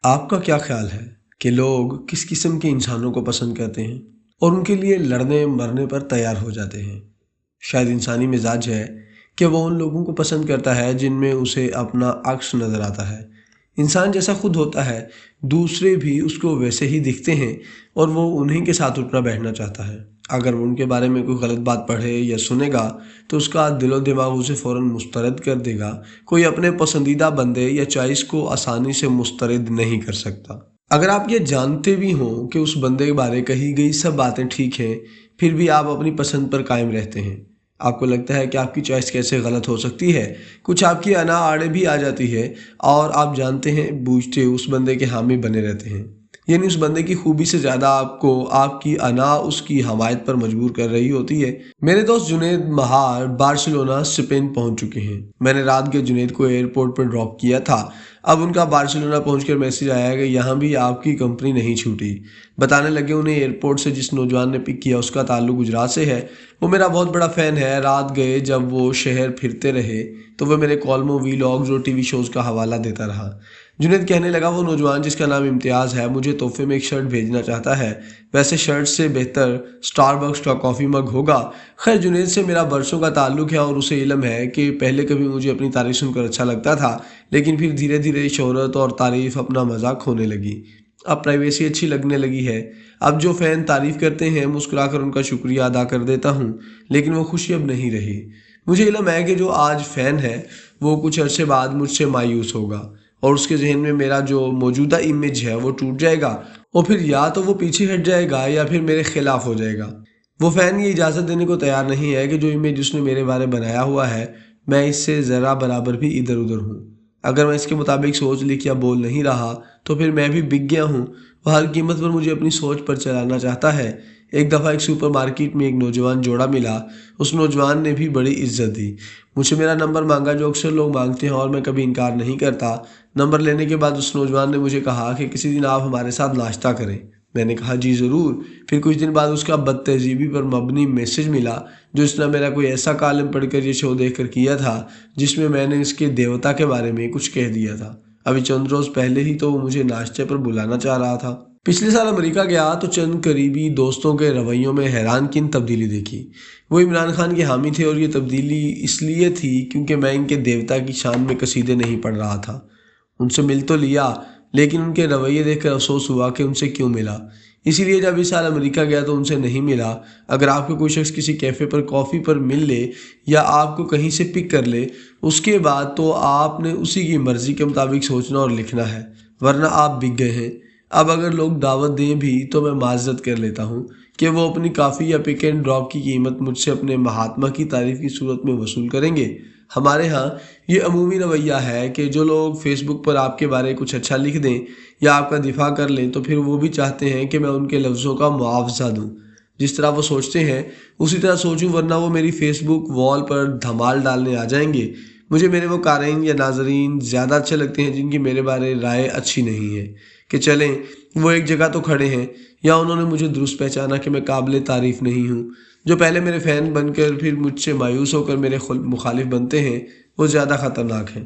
آپ کا کیا خیال ہے کہ لوگ کس قسم کے انسانوں کو پسند کرتے ہیں اور ان کے لیے لڑنے مرنے پر تیار ہو جاتے ہیں؟ شاید انسانی مزاج ہے کہ وہ ان لوگوں کو پسند کرتا ہے جن میں اسے اپنا عکس نظر آتا ہے۔ انسان جیسا خود ہوتا ہے، دوسرے بھی اس کو ویسے ہی دکھتے ہیں اور وہ انہی کے ساتھ اٹھنا بیٹھنا چاہتا ہے۔ اگر وہ ان کے بارے میں کوئی غلط بات پڑھے یا سنے گا تو اس کا دل و دماغ اسے فوراً مسترد کر دے گا۔ کوئی اپنے پسندیدہ بندے یا چوائس کو آسانی سے مسترد نہیں کر سکتا۔ اگر آپ یہ جانتے بھی ہوں کہ اس بندے کے بارے کہی گئی سب باتیں ٹھیک ہیں، پھر بھی آپ اپنی پسند پر قائم رہتے ہیں۔ آپ کو لگتا ہے کہ آپ کی چوائس کیسے غلط ہو سکتی ہے، کچھ آپ کی انا آڑے بھی آ جاتی ہے اور آپ جانتے ہیں بوجھتے اس بندے کے حامی بنے رہتے ہیں۔ یعنی اس بندے کی خوبی سے زیادہ آپ کو آپ کی انا اس کی حمایت پر مجبور کر رہی ہوتی ہے۔ میرے دوست جنید مہار بارسلونا اسپین پہنچ چکے ہیں۔ میں نے رات کے جنید کو ایئرپورٹ پر ڈراپ کیا تھا۔ اب ان کا بارسلونا پہنچ کر میسیج آیا کہ یہاں بھی آپ کی کمپنی نہیں چھوٹی۔ بتانے لگے انہیں ایئرپورٹ سے جس نوجوان نے پک کیا اس کا تعلق گجرات سے ہے، وہ میرا بہت بڑا فین ہے۔ رات گئے جب وہ شہر پھرتے رہے تو وہ میرے کالموں، ویلاگز اور ٹی وی شوز کا حوالہ دیتا رہا۔ جنید کہنے لگا وہ نوجوان جس کا نام امتیاز ہے مجھے تحفے میں ایک شرٹ بھیجنا چاہتا ہے۔ ویسے شرٹ سے بہتر اسٹار بکس کا کافی مگ ہوگا۔ خیر جنید سے میرا برسوں کا تعلق ہے اور اسے علم ہے کہ پہلے کبھی مجھے اپنی تعریف سن کر اچھا لگتا تھا، لیکن پھر دھیرے دھیرے شہرت اور تعریف اپنا مذاق ہونے لگی۔ اب پرائیویسی اچھی لگنے لگی ہے۔ اب جو فین تعریف کرتے ہیں مسکرا کر ان کا شکریہ ادا کر دیتا ہوں، لیکن وہ خوشی اب نہیں رہی۔ مجھے علم ہے کہ جو آج فین ہے وہ کچھ عرصے بعد مجھ سے مایوس ہوگا اور اس کے ذہن میں میرا جو موجودہ امیج ہے وہ ٹوٹ جائے گا اور پھر یا تو وہ پیچھے ہٹ جائے گا یا پھر میرے خلاف ہو جائے گا۔ وہ فین یہ اجازت دینے کو تیار نہیں ہے کہ جو امیج اس نے میرے بارے بنایا ہوا ہے میں اس سے ذرا برابر بھی ادھر ادھر ہوں۔ اگر میں اس کے مطابق سوچ لکھ یا بول نہیں رہا تو پھر میں بھی بک گیا ہوں۔ وہ ہر قیمت پر مجھے اپنی سوچ پر چلانا چاہتا ہے۔ ایک دفعہ ایک سپر مارکیٹ میں ایک نوجوان جوڑا ملا۔ اس نوجوان نے بھی بڑی عزت دی، مجھ سے میرا نمبر مانگا جو اکثر لوگ مانگتے ہیں اور میں کبھی انکار نہیں کرتا۔ نمبر لینے کے بعد اس نوجوان نے مجھے کہا کہ کسی دن آپ ہمارے ساتھ ناشتہ کریں۔ میں نے کہا جی ضرور۔ پھر کچھ دن بعد اس کا بد تہذیبی پر مبنی میسج ملا جو اس نے میرا کوئی ایسا کالم پڑھ کر یہ شو دیکھ کر کیا تھا جس میں میں نے اس کے دیوتا کے بارے میں کچھ کہہ دیا تھا۔ ابھی چند روز پہلے ہی تو وہ مجھے ناشتے پر بلانا چاہ رہا تھا۔ پچھلے سال امریکہ گیا تو چند قریبی دوستوں کے رویوں میں حیران کن تبدیلی دیکھی۔ وہ عمران خان کے حامی تھے اور یہ تبدیلی اس لیے تھی کیونکہ میں ان کے دیوتا کی شان میں قصیدے نہیں پڑھ رہا تھا۔ ان سے مل تو لیا لیکن ان کے رویے دیکھ کر افسوس ہوا کہ ان سے کیوں ملا۔ اسی لیے جب اس سال امریکہ گیا تو ان سے نہیں ملا۔ اگر آپ کو کوئی شخص کسی کیفے پر کافی پر مل لے یا آپ کو کہیں سے پک کر لے، اس کے بعد تو آپ نے اسی کی مرضی کے مطابق سوچنا اور لکھنا ہے، ورنہ آپ بک گئے ہیں۔ اب اگر لوگ دعوت دیں بھی تو میں معذرت کر لیتا ہوں کہ وہ اپنی کافی یا پک اینڈ ڈراپ کی قیمت مجھ سے اپنے مہاتما کی تعریف کی صورت میں وصول کریں گے۔ ہمارے ہاں یہ عمومی رویہ ہے کہ جو لوگ فیس بک پر آپ کے بارے کچھ اچھا لکھ دیں یا آپ کا دفاع کر لیں تو پھر وہ بھی چاہتے ہیں کہ میں ان کے لفظوں کا معاوضہ دوں۔ جس طرح وہ سوچتے ہیں اسی طرح سوچوں، ورنہ وہ میری فیس بک وال پر دھمال ڈالنے آ جائیں گے۔ مجھے میرے وہ قارئین یا ناظرین زیادہ اچھے لگتے ہیں جن کی میرے بارے رائے اچھی نہیں ہے کہ چلیں وہ ایک جگہ تو کھڑے ہیں یا انہوں نے مجھے درست پہچانا کہ میں قابل تعریف نہیں ہوں۔ جو پہلے میرے فین بن کر پھر مجھ سے مایوس ہو کر میرے مخالف بنتے ہیں وہ زیادہ خطرناک ہیں۔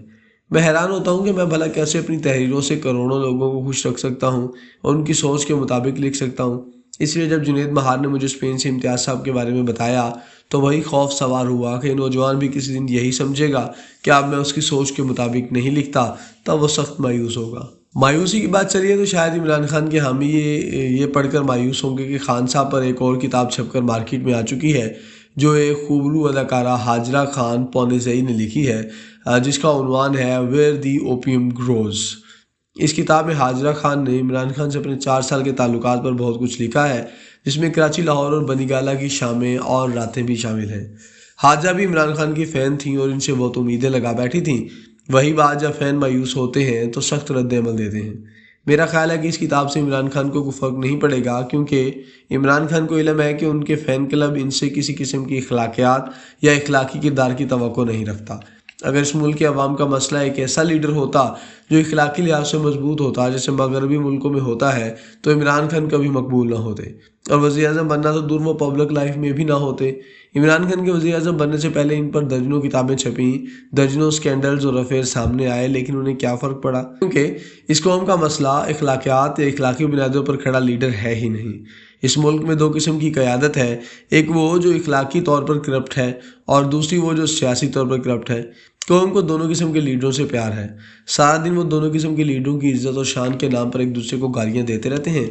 میں حیران ہوتا ہوں کہ میں بھلا کیسے اپنی تحریروں سے کروڑوں لوگوں کو خوش رکھ سکتا ہوں اور ان کی سوچ کے مطابق لکھ سکتا ہوں۔ اس لیے جب جنید مہار نے مجھے اسپین سے امتیاز صاحب کے بارے میں بتایا تو وہی خوف سوار ہوا کہ نوجوان بھی کسی دن یہی سمجھے گا کہ اب میں اس کی سوچ کے مطابق نہیں لکھتا، تب وہ سخت مایوس ہوگا۔ مایوسی کی بات چلیے تو شاید عمران خان کے حامی یہ پڑھ کر مایوس ہوں گے کہ خان صاحب پر ایک اور کتاب چھپ کر مارکیٹ میں آ چکی ہے جو ایک خوبرو اداکارہ ہاجرہ خان پونیزئی نے لکھی ہے، جس کا عنوان ہے ویئر دی اوپیم گروز۔ اس کتاب میں ہاجرہ خان نے عمران خان سے اپنے 4 سال کے تعلقات پر بہت کچھ لکھا ہے، جس میں کراچی، لاہور اور بنی گالہ کی شامیں اور راتیں بھی شامل ہیں۔ حاجرہ بھی عمران خان کی فین تھیں اور ان سے بہت امیدیں لگا بیٹھی تھیں۔ وہی بات جب فین مایوس ہوتے ہیں تو سخت رد عمل دیتے ہیں۔ میرا خیال ہے کہ اس کتاب سے عمران خان کو کوئی فرق نہیں پڑے گا، کیونکہ عمران خان کو علم ہے کہ ان کے فین کلب ان سے کسی قسم کی اخلاقیات یا اخلاقی کردار کی توقع نہیں رکھتا۔ اگر اس ملک کے عوام کا مسئلہ ایک ایسا لیڈر ہوتا جو اخلاقی لحاظ سے مضبوط ہوتا جیسے مغربی ملکوں میں ہوتا ہے تو عمران خان کبھی مقبول نہ ہوتے، اور وزیر اعظم بننا تو دور وہ پبلک لائف میں بھی نہ ہوتے۔ عمران خان کے وزیر اعظم بننے سے پہلے ان پر درجنوں کتابیں چھپیں، درجنوں سکینڈلز اور افیئر سامنے آئے، لیکن انہیں کیا فرق پڑا، کیونکہ اس قوم کا مسئلہ اخلاقیات یا اخلاقی بنیادوں پر کھڑا لیڈر ہے ہی نہیں۔ اس ملک میں دو قسم کی قیادت ہے، ایک وہ جو اخلاقی طور پر کرپٹ ہے اور دوسری وہ جو سیاسی طور پر کرپٹ ہے۔ قوم کو دونوں قسم کے لیڈروں سے پیار ہے، سارا دن وہ دونوں قسم کے لیڈروں کی عزت اور شان کے نام پر ایک دوسرے کو گالیاں دیتے رہتے ہیں۔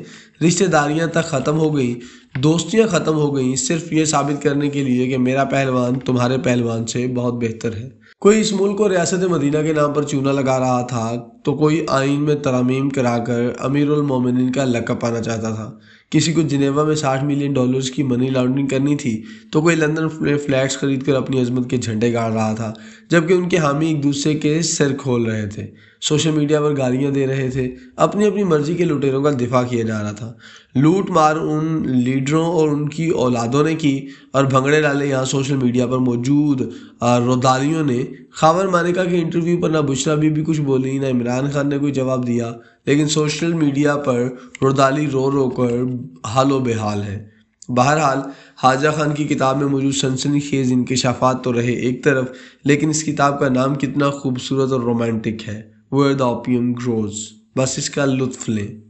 رشتہ داریاں تک ختم ہو گئیں، دوستیاں ختم ہو گئیں، صرف یہ ثابت کرنے کے لیے کہ میرا پہلوان تمہارے پہلوان سے بہت بہتر ہے۔ کوئی اس ملک کو ریاست مدینہ کے نام پر چونا لگا رہا تھا تو کوئی آئین میں ترامیم کرا کر امیر المومنین کا لقب پانا چاہتا تھا، کسی کو جنیوا میں $60 ملین کی منی لانڈرنگ کرنی تھی تو کوئی لندن میں فلیٹس خرید کر اپنی عظمت کے جھنڈے گاڑ رہا تھا، جبکہ ان کے حامی ایک دوسرے کے سر کھول رہے تھے، سوشل میڈیا پر گالیاں دے رہے تھے، اپنی اپنی مرضی کے لٹیروں کا دفاع کیا جا رہا تھا۔ لوٹ مار ان لیڈروں اور ان کی اولادوں نے کی، اور بھنگڑے ڈالے یہاں سوشل میڈیا پر موجود رودالیوں نے۔ خاور مانیکا کے انٹرویو پر نہ بشرا بی بی کچھ بولی، نہ عمران خان نے کوئی جواب دیا، لیکن سوشل میڈیا پر رودالی رو رو کر حال و بحال ہے۔ بہرحال حاجہ خان کی کتاب میں موجود سنسنی خیز انکشافات تو رہے ایک طرف، لیکن اس کتاب کا نام کتنا خوبصورت اور رومانٹک ہے، ویئر دی اوپیم گروز۔ بس اس کا لطف لیں۔